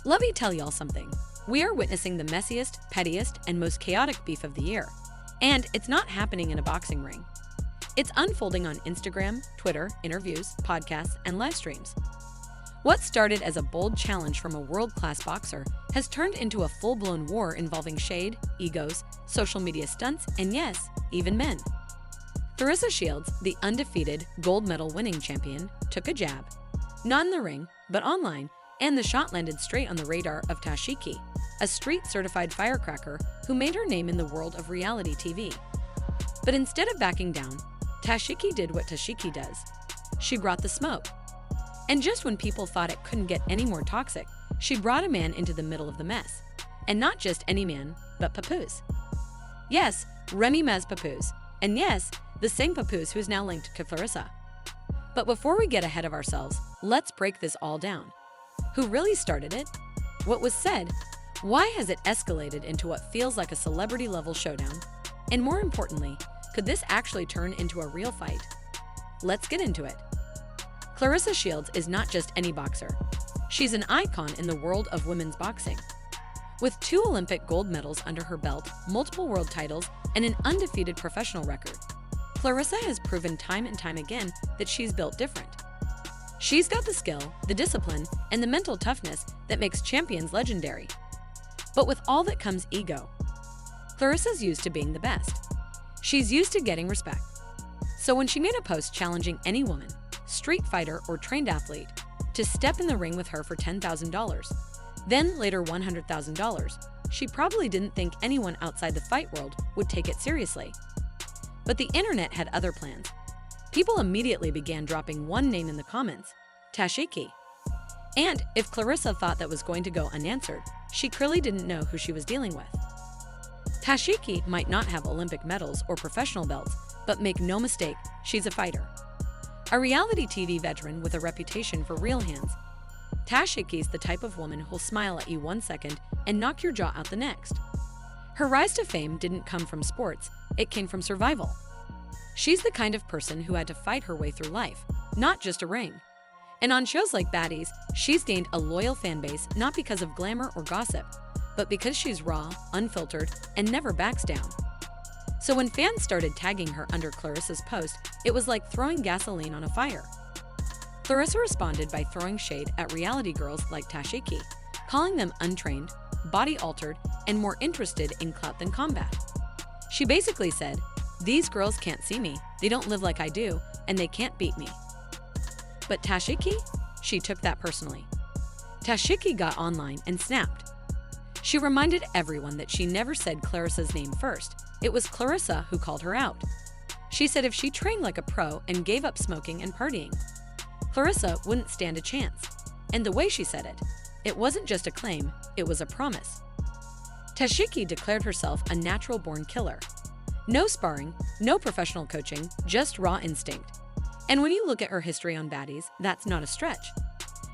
Let me tell y'all something. We are witnessing the messiest, pettiest, and most chaotic beef of the year. And it's not happening in a boxing ring. It's unfolding on Instagram, Twitter, interviews, podcasts, and live streams. What started as a bold challenge from a world-class boxer has turned into a full-blown war involving shade, egos, social media stunts, and yes, even men. Clarissa Shields, the undefeated gold medal winning champion, took a jab, not in the ring, but online, and the shot landed straight on the radar of Tashiki, a street-certified firecracker who made her name in the world of reality TV. But instead of backing down, Tashiki did what Tashiki does. She brought the smoke. And just when people thought it couldn't get any more toxic, she brought a man into the middle of the mess. And not just any man, but Papoose. Yes, Remy Mez Papoose. And yes, the same Papoose who is now linked to Clarissa. But before we get ahead of ourselves, let's break this all down. Who really started it? What was said? Why has it escalated into what feels like a celebrity-level showdown? And more importantly, could this actually turn into a real fight? Let's get into it. Clarissa Shields is not just any boxer. She's an icon in the world of women's boxing. With 2 Olympic gold medals under her belt, multiple world titles, and an undefeated professional record, Clarissa has proven time and time again that she's built different. She's got the skill, the discipline, and the mental toughness that makes champions legendary. But with all that comes ego. Clarissa's used to being the best. She's used to getting respect. So when she made a post challenging any woman, street fighter or trained athlete, to step in the ring with her for $10,000, then later $100,000, she probably didn't think anyone outside the fight world would take it seriously. But the internet had other plans. People immediately began dropping one name in the comments, Tashiki. And if Clarissa thought that was going to go unanswered, she clearly didn't know who she was dealing with. Tashiki might not have Olympic medals or professional belts, but make no mistake, she's a fighter. A reality TV veteran with a reputation for real hands. Tashiki's the type of woman who'll smile at you one second and knock your jaw out the next. Her rise to fame didn't come from sports, it came from survival. She's the kind of person who had to fight her way through life, not just a ring. And on shows like Baddies, she's gained a loyal fan base not because of glamour or gossip, but because she's raw, unfiltered, and never backs down. So when fans started tagging her under Clarissa's post, it was like throwing gasoline on a fire. Clarissa responded by throwing shade at reality girls like Tashiki, calling them untrained, body-altered, and more interested in clout than combat. She basically said, "These girls can't see me, they don't live like I do, and they can't beat me." But Tashiki? She took that personally. Tashiki got online and snapped. She reminded everyone that she never said Clarissa's name first. It was Clarissa who called her out. She said if she trained like a pro and gave up smoking and partying, Clarissa wouldn't stand a chance. And the way she said it, it wasn't just a claim, it was a promise. Tashiki declared herself a natural-born killer. No sparring, no professional coaching, just raw instinct. And when you look at her history on Baddies, that's not a stretch.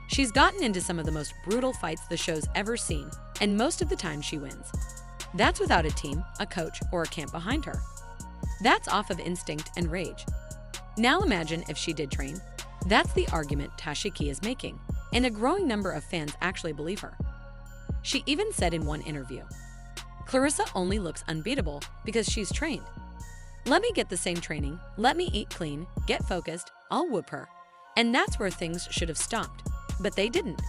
She's gotten into some of the most brutal fights the show's ever seen, and most of the time she wins. That's without a team, a coach, or a camp behind her. That's off of instinct and rage. Now imagine if she did train. That's the argument Tashiki is making, and a growing number of fans actually believe her. She even said in one interview, "Clarissa only looks unbeatable because she's trained. Let me get the same training, let me eat clean, get focused, I'll whoop her." And that's where things should have stopped, but they didn't.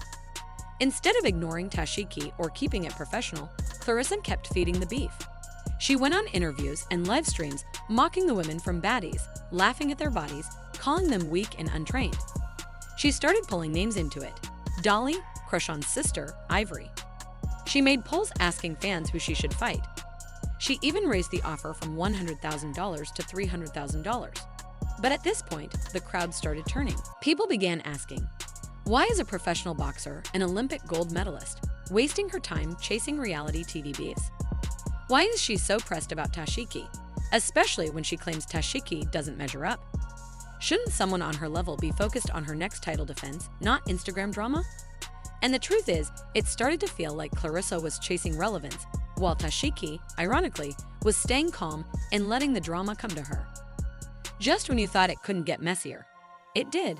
Instead of ignoring Tashiki or keeping it professional, Clarissa kept feeding the beef. She went on interviews and live streams mocking the women from Baddies, laughing at their bodies, calling them weak and untrained. She started pulling names into it. Dolly, crush on sister, Ivory. She made polls asking fans who she should fight. She even raised the offer from $100,000 to $300,000. But at this point, the crowd started turning. People began asking, why is a professional boxer, an Olympic gold medalist, wasting her time chasing reality TV beefs? Why is she so pressed about Tashiki, especially when she claims Tashiki doesn't measure up? Shouldn't someone on her level be focused on her next title defense, not Instagram drama? And the truth is, it started to feel like Clarissa was chasing relevance, while Tashiki, ironically, was staying calm and letting the drama come to her. Just when you thought it couldn't get messier, it did.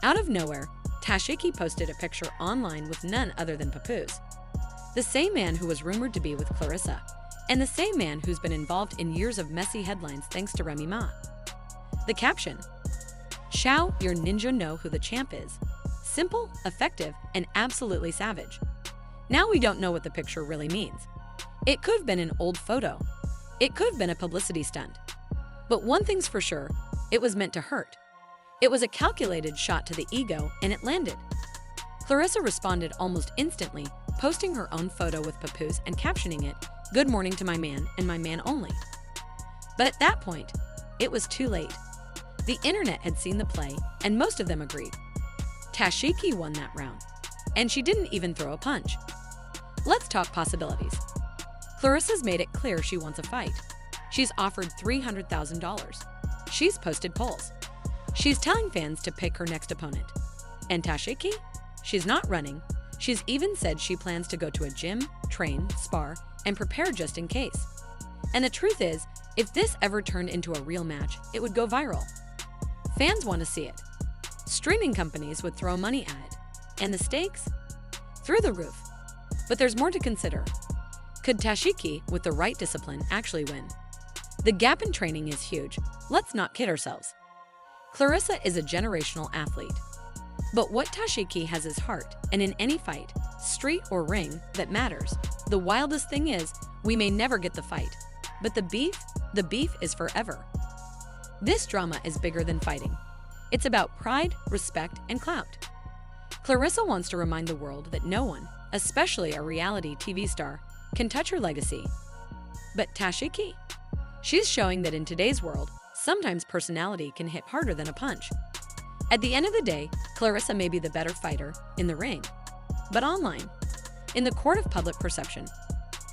Out of nowhere, Tashiki posted a picture online with none other than Papoose, the same man who was rumored to be with Clarissa, and the same man who's been involved in years of messy headlines thanks to Remy Ma. The caption: "Shao, your ninja know who the champ is. Simple, effective, and absolutely savage." Now we don't know what the picture really means. It could have been an old photo. It could have been a publicity stunt. But one thing's for sure, it was meant to hurt. It was a calculated shot to the ego, and it landed. Clarissa responded almost instantly, posting her own photo with Papoose and captioning it, "Good morning to my man and my man only." But at that point, it was too late. The internet had seen the play, and most of them agreed. Tashiki won that round, and she didn't even throw a punch. Let's talk possibilities. Clarissa's made it clear she wants a fight. She's offered $300,000. She's posted polls. She's telling fans to pick her next opponent. And Tashiki? She's not running. She's even said she plans to go to a gym, train, spar, and prepare just in case. And the truth is, if this ever turned into a real match, it would go viral. Fans want to see it. Streaming companies would throw money at it. And the stakes? Through the roof. But there's more to consider. Could Tashiki, with the right discipline, actually win? The gap in training is huge. Let's not kid ourselves. Clarissa is a generational athlete. But what Tashiki has is heart, and in any fight, street or ring, that matters. The wildest thing is, we may never get the fight. But the beef is forever. This drama is bigger than fighting. It's about pride, respect, and clout. Clarissa wants to remind the world that no one, especially a reality TV star, can touch her legacy. But Tashiki? She's showing that in today's world, sometimes personality can hit harder than a punch. At the end of the day, Clarissa may be the better fighter in the ring. But online, in the court of public perception,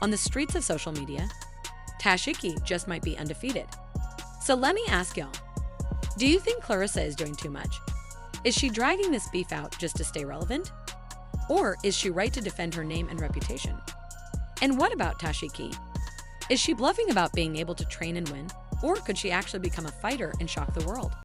on the streets of social media, Tashiki just might be undefeated. So let me ask y'all, do you think Clarissa is doing too much? Is she dragging this beef out just to stay relevant? Or is she right to defend her name and reputation? And what about Tashiki? Is she bluffing about being able to train and win? Or could she actually become a fighter and shock the world?